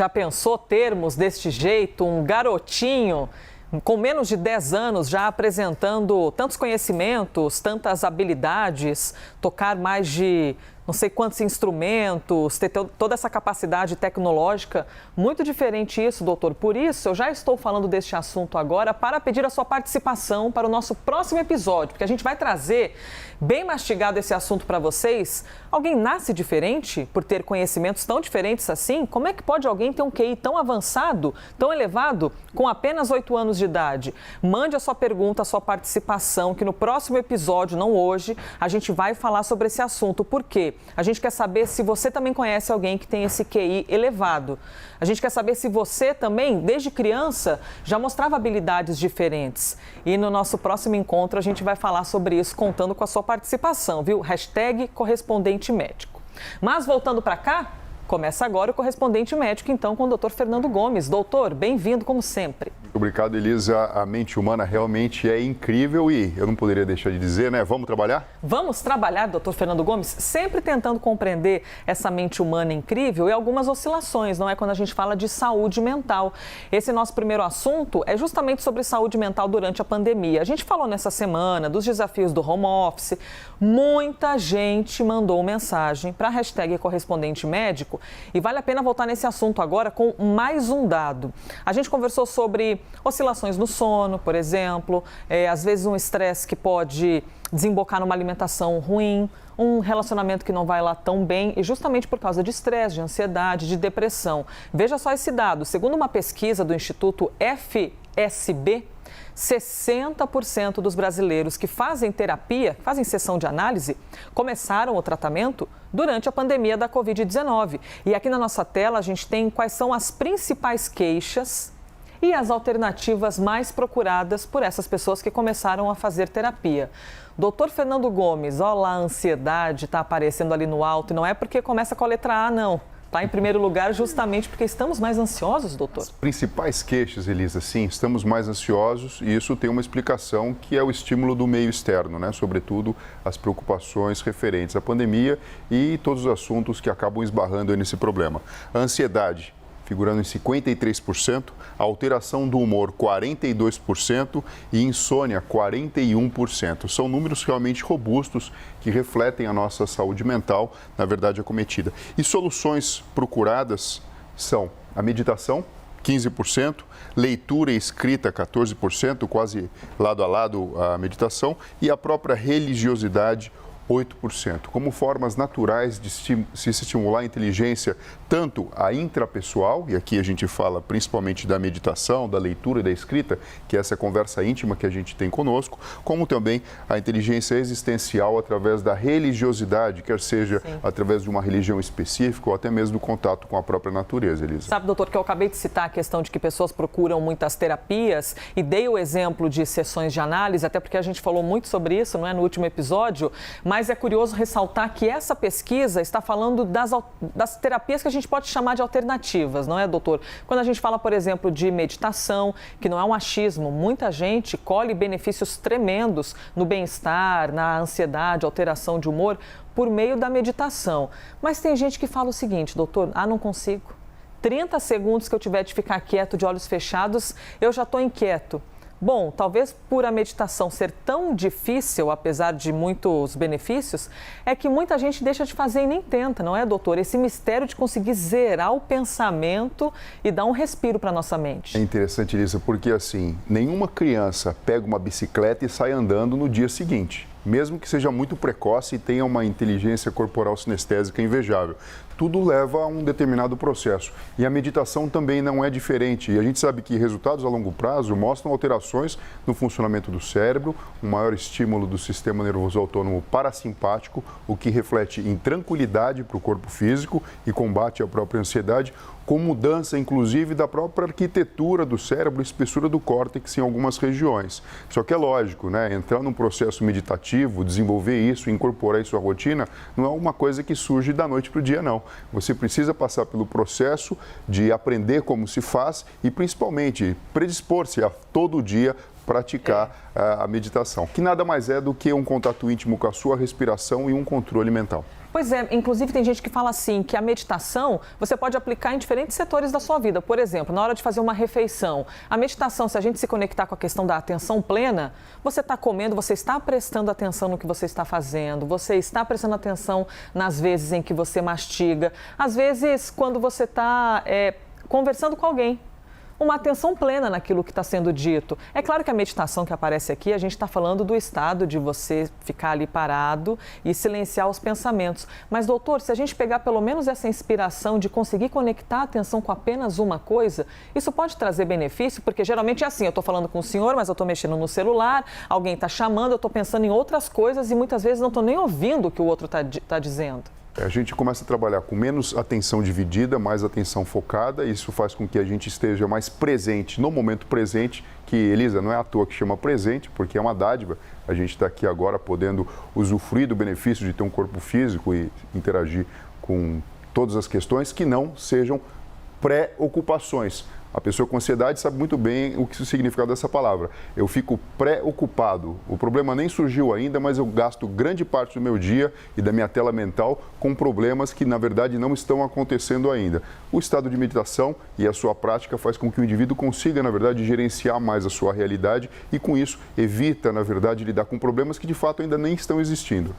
Já pensou termos deste jeito, um garotinho com menos de 10 anos já apresentando tantos conhecimentos, tantas habilidades, tocar mais de não sei quantos instrumentos, ter toda essa capacidade tecnológica? Muito diferente isso, doutor. Por isso, eu já estou falando deste assunto agora para pedir a sua participação para o nosso próximo episódio, porque a gente vai trazer bem mastigado esse assunto para vocês. Alguém nasce diferente por ter conhecimentos tão diferentes assim? Como é que pode alguém ter um QI tão avançado, tão elevado, com apenas 8 anos de idade? Mande a sua pergunta, a sua participação, que no próximo episódio, não hoje, a gente vai falar sobre esse assunto. Por quê? A gente quer saber se você também conhece alguém que tem esse QI elevado. A gente quer saber se você também, desde criança, já mostrava habilidades diferentes. E no nosso próximo encontro a gente vai falar sobre isso, contando com a sua participação, viu? Hashtag correspondente médico. Mas voltando para cá, começa agora o correspondente médico, então, com o doutor Fernando Gomes. Doutor, bem-vindo, como sempre. Obrigado, Elisa. A mente humana realmente é incrível e eu não poderia deixar de dizer, né? Vamos trabalhar? Vamos trabalhar, doutor Fernando Gomes, sempre tentando compreender essa mente humana incrível e algumas oscilações, não é? Quando a gente fala de saúde mental. Esse nosso primeiro assunto é justamente sobre saúde mental durante a pandemia. A gente falou nessa semana dos desafios do home office. Muita gente mandou mensagem para a hashtag correspondente médico e vale a pena voltar nesse assunto agora com mais um dado. A gente conversou sobre oscilações no sono, por exemplo, às vezes um estresse que pode desembocar numa alimentação ruim, um relacionamento que não vai lá tão bem e justamente por causa de estresse, de ansiedade, de depressão. Veja só esse dado. Segundo uma pesquisa do Instituto FSB, 60% dos brasileiros que fazem terapia, fazem sessão de análise, começaram o tratamento durante a pandemia da Covid-19. E aqui na nossa tela a gente tem quais são as principais queixas e as alternativas mais procuradas por essas pessoas que começaram a fazer terapia. Doutor Fernando Gomes, olha lá, a ansiedade está aparecendo ali no alto e não é porque começa com a letra A, não. Está em primeiro lugar justamente porque estamos mais ansiosos, doutor? As principais queixas, Elisa, sim, estamos mais ansiosos e isso tem uma explicação que é o estímulo do meio externo, né? Sobretudo as preocupações referentes à pandemia e todos os assuntos que acabam esbarrando nesse problema. A ansiedade, figurando em 53%, a alteração do humor 42% e insônia 41%. São números realmente robustos que refletem a nossa saúde mental, na verdade, acometida. E soluções procuradas são a meditação, 15%, leitura e escrita, 14%, quase lado a lado a meditação, e a própria religiosidade, 8%, como formas naturais de se estimular a inteligência, tanto a intrapessoal, e aqui a gente fala principalmente da meditação, da leitura e da escrita, que é essa conversa íntima que a gente tem conosco, como também a inteligência existencial através da religiosidade, quer seja através de uma religião específica ou até mesmo do contato com a própria natureza, Elisa. Sabe, doutor, que eu acabei de citar a questão de que pessoas procuram muitas terapias e dei o exemplo de sessões de análise, até porque a gente falou muito sobre isso, não é, no último episódio, mas é curioso ressaltar que essa pesquisa está falando das terapias que a gente pode chamar de alternativas, não é, doutor? Quando a gente fala, por exemplo, de meditação, que não é um achismo, muita gente colhe benefícios tremendos no bem-estar, na ansiedade, alteração de humor, por meio da meditação. Mas tem gente que fala o seguinte, doutor, não consigo. 30 segundos que eu tiver de ficar quieto, de olhos fechados, eu já estou inquieto. Bom, talvez por a meditação ser tão difícil, apesar de muitos benefícios, é que muita gente deixa de fazer e nem tenta, não é, doutor? Esse mistério de conseguir zerar o pensamento e dar um respiro para a nossa mente. É interessante, Elisa, porque assim, nenhuma criança pega uma bicicleta e sai andando no dia seguinte, mesmo que seja muito precoce e tenha uma inteligência corporal sinestésica invejável. Tudo leva a um determinado processo. E a meditação também não é diferente. E a gente sabe que resultados a longo prazo mostram alterações no funcionamento do cérebro, um maior estímulo do sistema nervoso autônomo parasimpático, o que reflete em tranquilidade para o corpo físico e combate a própria ansiedade, com mudança, inclusive, da própria arquitetura do cérebro e espessura do córtex em algumas regiões. Só que é lógico, né? Entrar num processo meditativo, desenvolver isso, incorporar isso à rotina, não é uma coisa que surge da noite para o dia, não. Você precisa passar pelo processo de aprender como se faz e, principalmente, predispor-se a todo dia praticar a meditação, que nada mais é do que um contato íntimo com a sua respiração e um controle mental. Pois é, inclusive tem gente que fala assim, que a meditação você pode aplicar em diferentes setores da sua vida. Por exemplo, na hora de fazer uma refeição, a meditação, se a gente se conectar com a questão da atenção plena, você está comendo, você está prestando atenção no que você está fazendo, você está prestando atenção nas vezes em que você mastiga, às vezes quando você está conversando com alguém. Uma atenção plena naquilo que está sendo dito. É claro que a meditação que aparece aqui, a gente está falando do estado de você ficar ali parado e silenciar os pensamentos. Mas, doutor, se a gente pegar pelo menos essa inspiração de conseguir conectar a atenção com apenas uma coisa, isso pode trazer benefício? Porque geralmente é assim, eu estou falando com o senhor, mas eu estou mexendo no celular, alguém está chamando, eu estou pensando em outras coisas e muitas vezes não estou nem ouvindo o que o outro está dizendo. A gente começa a trabalhar com menos atenção dividida, mais atenção focada. Isso faz com que a gente esteja mais presente no momento presente, que, Elisa, não é à toa que chama presente, porque é uma dádiva. A gente está aqui agora podendo usufruir do benefício de ter um corpo físico e interagir com todas as questões que não sejam preocupações. A pessoa com ansiedade sabe muito bem o que o significado dessa palavra. Eu fico preocupado. O problema nem surgiu ainda, mas eu gasto grande parte do meu dia e da minha tela mental com problemas que, na verdade, não estão acontecendo ainda. O estado de meditação e a sua prática faz com que o indivíduo consiga, na verdade, gerenciar mais a sua realidade e, com isso, evita, na verdade, lidar com problemas que, de fato, ainda nem estão existindo.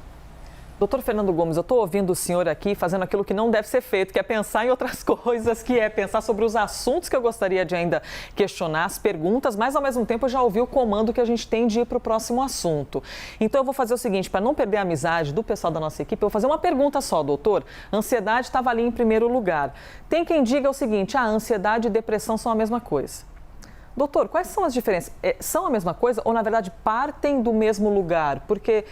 Doutor Fernando Gomes, eu estou ouvindo o senhor aqui fazendo aquilo que não deve ser feito, que é pensar em outras coisas, que é pensar sobre os assuntos que eu gostaria de ainda questionar, as perguntas, mas ao mesmo tempo eu já ouvi o comando que a gente tem de ir para o próximo assunto. Então eu vou fazer o seguinte, para não perder a amizade do pessoal da nossa equipe, eu vou fazer uma pergunta só, doutor. Ansiedade estava ali em primeiro lugar. Tem quem diga o seguinte, ansiedade e depressão são a mesma coisa. Doutor, quais são as diferenças? São a mesma coisa ou, na verdade, partem do mesmo lugar? Porque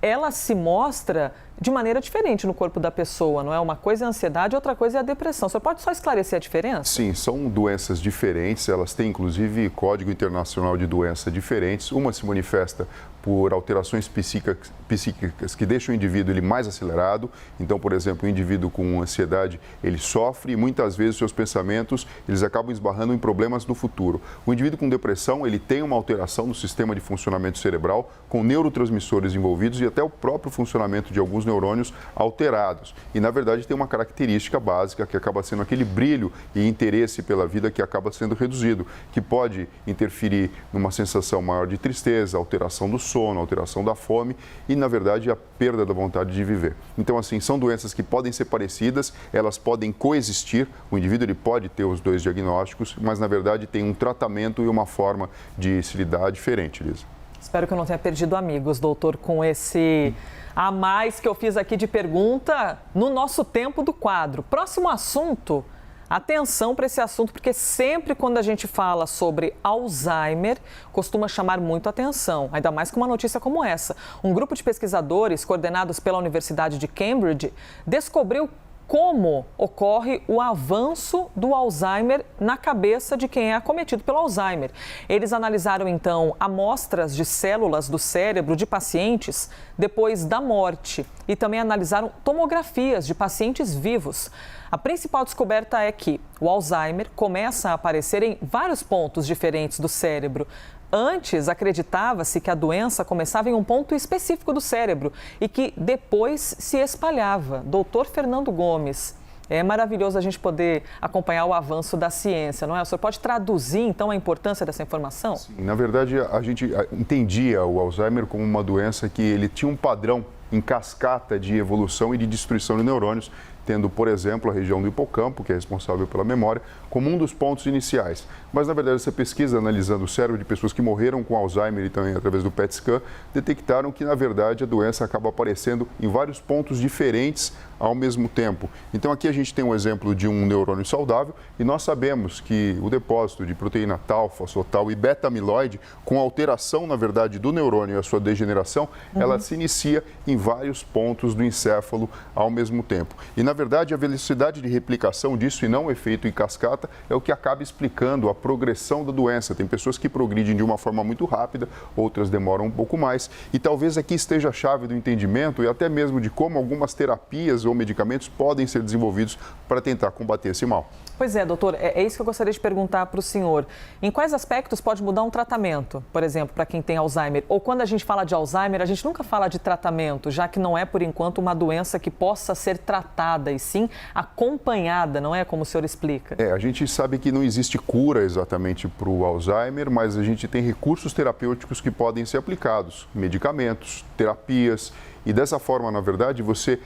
ela se mostra de maneira diferente no corpo da pessoa, não é? Uma coisa é a ansiedade, outra coisa é a depressão. Você pode só esclarecer a diferença? Sim, são doenças diferentes, elas têm inclusive código internacional de doenças diferentes. Uma se manifesta por alterações psíquicas que deixam o indivíduo ele mais acelerado. Então, por exemplo, o indivíduo com ansiedade, ele sofre e muitas vezes seus pensamentos, eles acabam esbarrando em problemas no futuro. O indivíduo com depressão, ele tem uma alteração no sistema de funcionamento cerebral, com neurotransmissores envolvidos e até o próprio funcionamento de alguns neurônios alterados. E, na verdade, tem uma característica básica que acaba sendo aquele brilho e interesse pela vida que acaba sendo reduzido, que pode interferir numa sensação maior de tristeza, alteração do sono, alteração da fome e, na verdade, a perda da vontade de viver. Então, assim, são doenças que podem ser parecidas, elas podem coexistir, o indivíduo ele pode ter os dois diagnósticos, mas, na verdade, tem um tratamento e uma forma de se lidar diferente, Lisa. Espero que eu não tenha perdido amigos, doutor, com esse a mais que eu fiz aqui de pergunta no nosso tempo do quadro. Próximo assunto, atenção para esse assunto, porque sempre quando a gente fala sobre Alzheimer, costuma chamar muito atenção, ainda mais com uma notícia como essa. Um grupo de pesquisadores, coordenados pela Universidade de Cambridge, descobriu como ocorre o avanço do Alzheimer na cabeça de quem é acometido pelo Alzheimer. Eles analisaram, então, amostras de células do cérebro de pacientes depois da morte e também analisaram tomografias de pacientes vivos. A principal descoberta é que o Alzheimer começa a aparecer em vários pontos diferentes do cérebro. Antes, acreditava-se que a doença começava em um ponto específico do cérebro e que depois se espalhava. Doutor Fernando Gomes, é maravilhoso a gente poder acompanhar o avanço da ciência, não é? O senhor pode traduzir, então, a importância dessa informação? Sim, na verdade, a gente entendia o Alzheimer como uma doença que ele tinha um padrão em cascata de evolução e de destruição de neurônios, tendo, por exemplo, a região do hipocampo, que é responsável pela memória, como um dos pontos iniciais. Mas, na verdade, essa pesquisa, analisando o cérebro de pessoas que morreram com Alzheimer e também através do PET scan, detectaram que, na verdade, a doença acaba aparecendo em vários pontos diferentes ao mesmo tempo. Então, aqui a gente tem um exemplo de um neurônio saudável e nós sabemos que o depósito de proteína tal, fosfotal e beta-amiloide, com alteração, na verdade, do neurônio e a sua degeneração, ela se inicia em vários pontos do encéfalo ao mesmo tempo. E, na verdade, a velocidade de replicação disso e não o efeito em cascata é o que acaba explicando a progressão da doença. Tem pessoas que progridem de uma forma muito rápida, outras demoram um pouco mais. E talvez aqui esteja a chave do entendimento e até mesmo de como algumas terapias ou medicamentos podem ser desenvolvidos para tentar combater esse mal. Pois é, doutor, é isso que eu gostaria de perguntar para o senhor. Em quais aspectos pode mudar um tratamento, por exemplo, para quem tem Alzheimer? Ou quando a gente fala de Alzheimer, a gente nunca fala de tratamento, já que não é, por enquanto, uma doença que possa ser tratada, e sim acompanhada, não é como o senhor explica? A gente sabe que não existe cura exatamente para o Alzheimer, mas a gente tem recursos terapêuticos que podem ser aplicados, medicamentos, terapias, e dessa forma, na verdade, você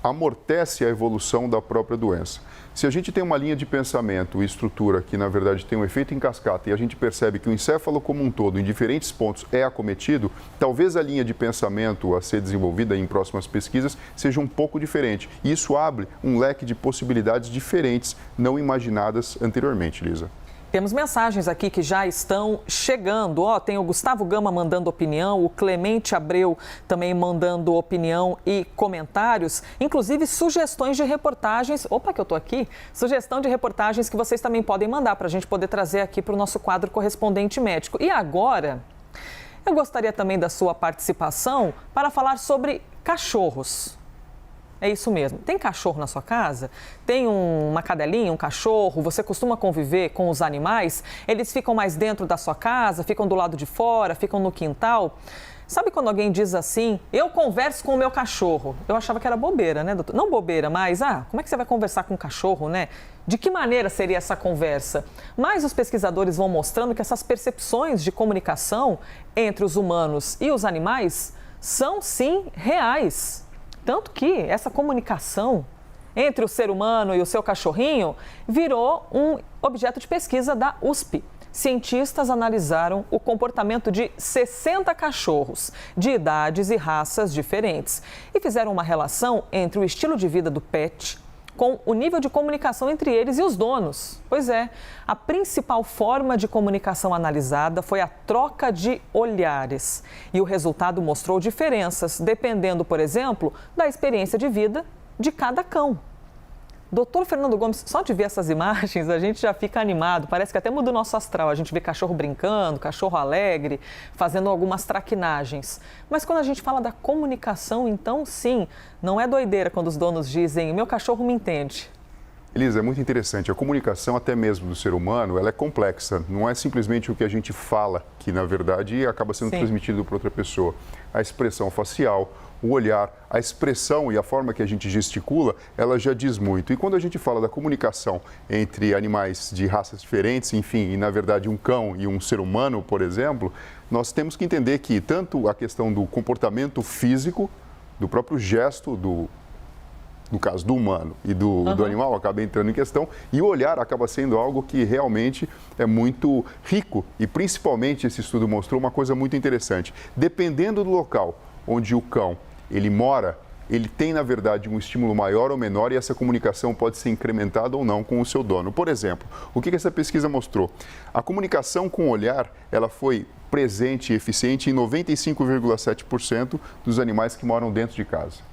amortece a evolução da própria doença. Se a gente tem uma linha de pensamento e estrutura que, na verdade, tem um efeito em cascata e a gente percebe que o encéfalo como um todo, em diferentes pontos, é acometido, talvez a linha de pensamento a ser desenvolvida em próximas pesquisas seja um pouco diferente. E isso abre um leque de possibilidades diferentes, não imaginadas anteriormente, Lisa. Temos mensagens aqui que já estão chegando. Tem o Gustavo Gama mandando opinião, o Clemente Abreu também mandando opinião e comentários, inclusive sugestões de reportagens. Opa, que eu tô aqui! Sugestão de reportagens que vocês também podem mandar para a gente poder trazer aqui para o nosso quadro Correspondente Médico. E agora, eu gostaria também da sua participação para falar sobre cachorros. É isso mesmo. Tem cachorro na sua casa? Tem uma cadelinha, um cachorro? Você costuma conviver com os animais? Eles ficam mais dentro da sua casa? Ficam do lado de fora? Ficam no quintal? Sabe quando alguém diz assim, eu converso com o meu cachorro? Eu achava que era bobeira, né, doutor? Não bobeira, mas, como é que você vai conversar com um cachorro, né? De que maneira seria essa conversa? Mas os pesquisadores vão mostrando que essas percepções de comunicação entre os humanos e os animais são, sim, reais. Tanto que essa comunicação entre o ser humano e o seu cachorrinho virou um objeto de pesquisa da USP. Cientistas analisaram o comportamento de 60 cachorros de idades e raças diferentes e fizeram uma relação entre o estilo de vida do pet com o nível de comunicação entre eles e os donos. Pois é, a principal forma de comunicação analisada foi a troca de olhares. E o resultado mostrou diferenças, dependendo, por exemplo, da experiência de vida de cada cão. Doutor Fernando Gomes, só de ver essas imagens a gente já fica animado, parece que até muda o nosso astral. A gente vê cachorro brincando, cachorro alegre, fazendo algumas traquinagens. Mas quando a gente fala da comunicação, então sim, não é doideira quando os donos dizem, meu cachorro me entende. Elisa, é muito interessante. A comunicação, até mesmo do ser humano, ela é complexa. Não é simplesmente o que a gente fala, que na verdade acaba sendo transmitido para outra pessoa. A expressão facial, o olhar, a expressão e a forma que a gente gesticula, ela já diz muito. E quando a gente fala da comunicação entre animais de raças diferentes, enfim, e na verdade um cão e um ser humano, por exemplo, nós temos que entender que tanto a questão do comportamento físico, do próprio gesto, no caso do humano e do animal, acaba entrando em questão, e o olhar acaba sendo algo que realmente é muito rico. E principalmente esse estudo mostrou uma coisa muito interessante. Dependendo do local onde o cão ele mora, ele tem, na verdade, um estímulo maior ou menor e essa comunicação pode ser incrementada ou não com o seu dono. Por exemplo, o que essa pesquisa mostrou? A comunicação com o olhar, ela foi presente e eficiente em 95,7% dos animais que moram dentro de casa.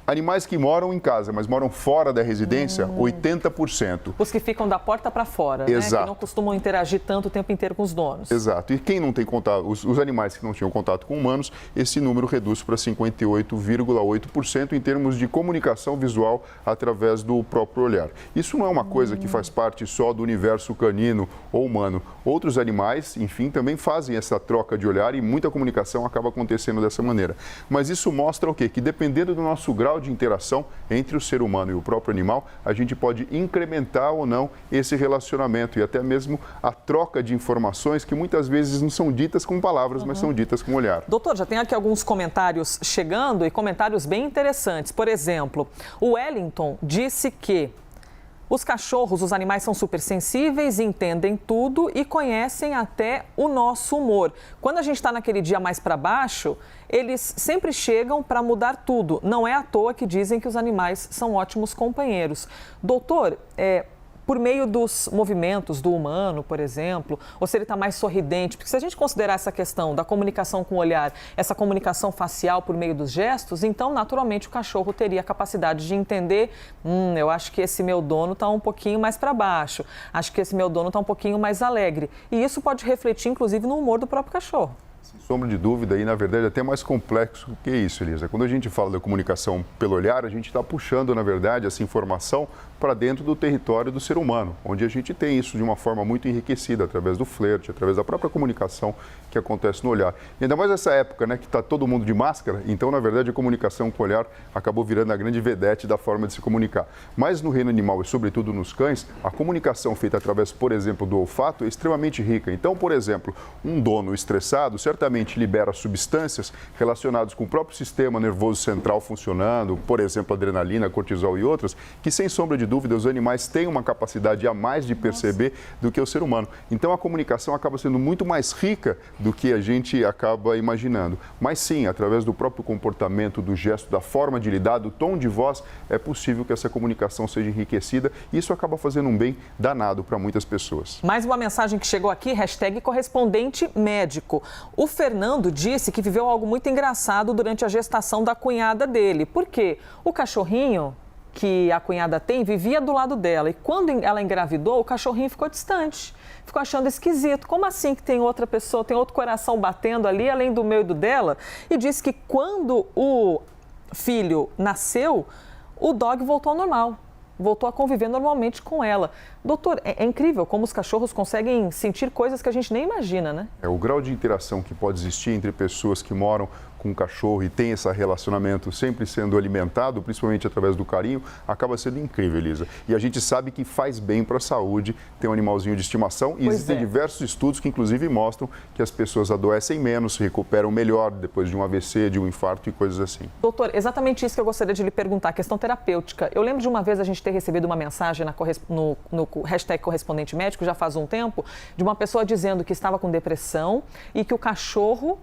Animais que moram em casa, mas moram fora da residência, 80%. Os que ficam da porta para fora, Exato. Né? Que não costumam interagir tanto o tempo inteiro com os donos. Exato. E quem não tem contato, os animais que não tinham contato com humanos, esse número reduz para 58,8% em termos de comunicação visual através do próprio olhar. Isso não é uma coisa que faz parte só do universo canino ou humano. Outros animais, enfim, também fazem essa troca de olhar e muita comunicação acaba acontecendo dessa maneira. Mas isso mostra o quê? Que dependendo do nosso grau de interação entre o ser humano e o próprio animal, a gente pode incrementar ou não esse relacionamento e até mesmo a troca de informações que muitas vezes não são ditas com palavras, mas são ditas com olhar. Doutor, já tem aqui alguns comentários chegando e comentários bem interessantes. Por exemplo, o Wellington disse que os cachorros, os animais são super sensíveis, entendem tudo e conhecem até o nosso humor. Quando a gente está naquele dia mais para baixo, eles sempre chegam para mudar tudo. Não é à toa que dizem que os animais são ótimos companheiros. Doutor, por meio dos movimentos do humano, por exemplo, ou se ele está mais sorridente. Porque se a gente considerar essa questão da comunicação com o olhar, essa comunicação facial por meio dos gestos, então, naturalmente, o cachorro teria a capacidade de entender, eu acho que esse meu dono está um pouquinho mais para baixo, acho que esse meu dono está um pouquinho mais alegre. E isso pode refletir, inclusive, no humor do próprio cachorro. Sem sombra de dúvida, e na verdade é até mais complexo que isso, Elisa. Quando a gente fala da comunicação pelo olhar, a gente está puxando, na verdade, essa informação para dentro do território do ser humano, onde a gente tem isso de uma forma muito enriquecida, através do flerte, através da própria comunicação que acontece no olhar. E ainda mais nessa época, né, que está todo mundo de máscara, então, na verdade, a comunicação com o olhar acabou virando a grande vedete da forma de se comunicar. Mas no reino animal e, sobretudo, nos cães, a comunicação feita através, por exemplo, do olfato é extremamente rica. Então, por exemplo, um dono estressado certamente libera substâncias relacionadas com o próprio sistema nervoso central funcionando, por exemplo, adrenalina, cortisol e outras, que, sem sombra de dúvida, os animais têm uma capacidade a mais de perceber do que o ser humano. Então, a comunicação acaba sendo muito mais rica do que a gente acaba imaginando. Mas sim, através do próprio comportamento, do gesto, da forma de lidar, do tom de voz, é possível que essa comunicação seja enriquecida e isso acaba fazendo um bem danado para muitas pessoas. Mais uma mensagem que chegou aqui, #correspondente médico. O Fernando disse que viveu algo muito engraçado durante a gestação da cunhada dele. Por quê? O cachorrinho que a cunhada tem vivia do lado dela e quando ela engravidou, o cachorrinho ficou distante. Ficou achando esquisito. Como assim que tem outra pessoa, tem outro coração batendo ali, além do meu e do dela? E disse que quando o filho nasceu, o dog voltou ao normal. Voltou a conviver normalmente com ela. Doutor, é incrível como os cachorros conseguem sentir coisas que a gente nem imagina, né? O grau de interação que pode existir entre pessoas que moram com um cachorro e tem esse relacionamento sempre sendo alimentado, principalmente através do carinho, acaba sendo incrível, Elisa. E a gente sabe que faz bem para a saúde ter um animalzinho de estimação e existem diversos estudos que inclusive mostram que as pessoas adoecem menos, se recuperam melhor depois de um AVC, de um infarto e coisas assim. Doutor, exatamente isso que eu gostaria de lhe perguntar, a questão terapêutica. Eu lembro de uma vez a gente ter recebido uma mensagem no #correspondente médico, já faz um tempo, de uma pessoa dizendo que estava com depressão e que o cachorro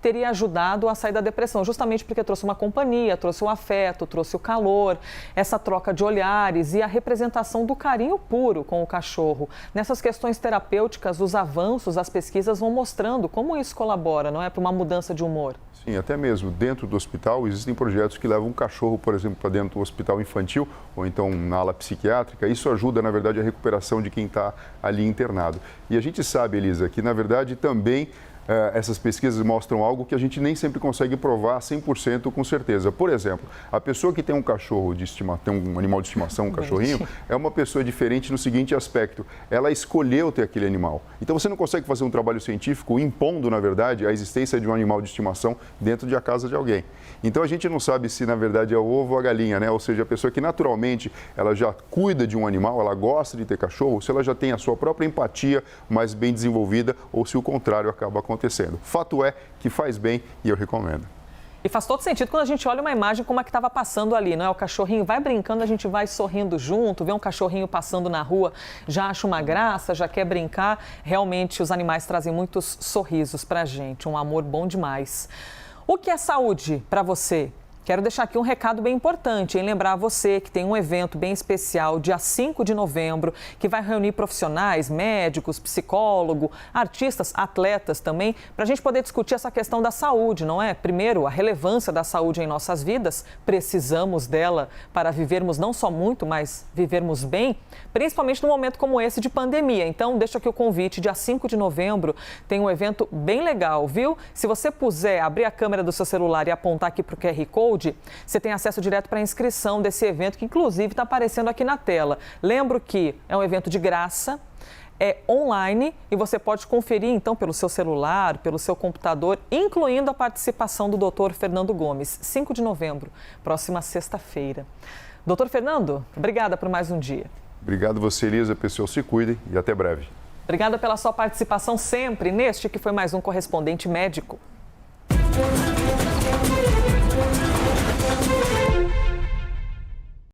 teria ajudado a sair da depressão, justamente porque trouxe uma companhia, trouxe o afeto, trouxe o calor, essa troca de olhares e a representação do carinho puro com o cachorro. Nessas questões terapêuticas, os avanços, as pesquisas vão mostrando como isso colabora, não é, para uma mudança de humor. Sim, até mesmo dentro do hospital existem projetos que levam um cachorro, por exemplo, para dentro do hospital infantil ou então na ala psiquiátrica. Isso ajuda, na verdade, a recuperação de quem está ali internado. E a gente sabe, Elisa, que na verdade também essas pesquisas mostram algo que a gente nem sempre consegue provar 100% com certeza. Por exemplo, a pessoa que tem um cachorro de estimação, tem um animal de estimação, um cachorrinho, é uma pessoa diferente no seguinte aspecto: ela escolheu ter aquele animal. Então você não consegue fazer um trabalho científico impondo, na verdade, a existência de um animal de estimação dentro de a casa de alguém. Então a gente não sabe se na verdade é o ovo ou a galinha, né? Ou seja, a pessoa que naturalmente ela já cuida de um animal, ela gosta de ter cachorro, se ela já tem a sua própria empatia mais bem desenvolvida ou se o contrário acaba acontecendo. Fato é que faz bem e eu recomendo. E faz todo sentido quando a gente olha uma imagem como a que estava passando ali, não é? O cachorrinho vai brincando, a gente vai sorrindo junto, vê um cachorrinho passando na rua, já acha uma graça, já quer brincar. Realmente, os animais trazem muitos sorrisos para a gente, um amor bom demais. O que é saúde para você? Quero deixar aqui um recado bem importante, em lembrar você que tem um evento bem especial, dia 5 de novembro, que vai reunir profissionais, médicos, psicólogos, artistas, atletas também, para a gente poder discutir essa questão da saúde, não é? Primeiro, a relevância da saúde em nossas vidas, precisamos dela para vivermos não só muito, mas vivermos bem, principalmente num momento como esse de pandemia. Então, deixo aqui o convite, dia 5 de novembro, tem um evento bem legal, viu? Se você puser, abrir a câmera do seu celular e apontar aqui para o QR Code, você tem acesso direto para a inscrição desse evento, que inclusive está aparecendo aqui na tela. Lembro que é um evento de graça, é online e você pode conferir então pelo seu celular, pelo seu computador, incluindo a participação do Dr. Fernando Gomes, 5 de novembro, próxima sexta-feira. Dr. Fernando, obrigada por mais um dia. Obrigado você, Elisa, pessoal, se cuidem e até breve. Obrigada pela sua participação sempre neste que foi mais um Correspondente Médico.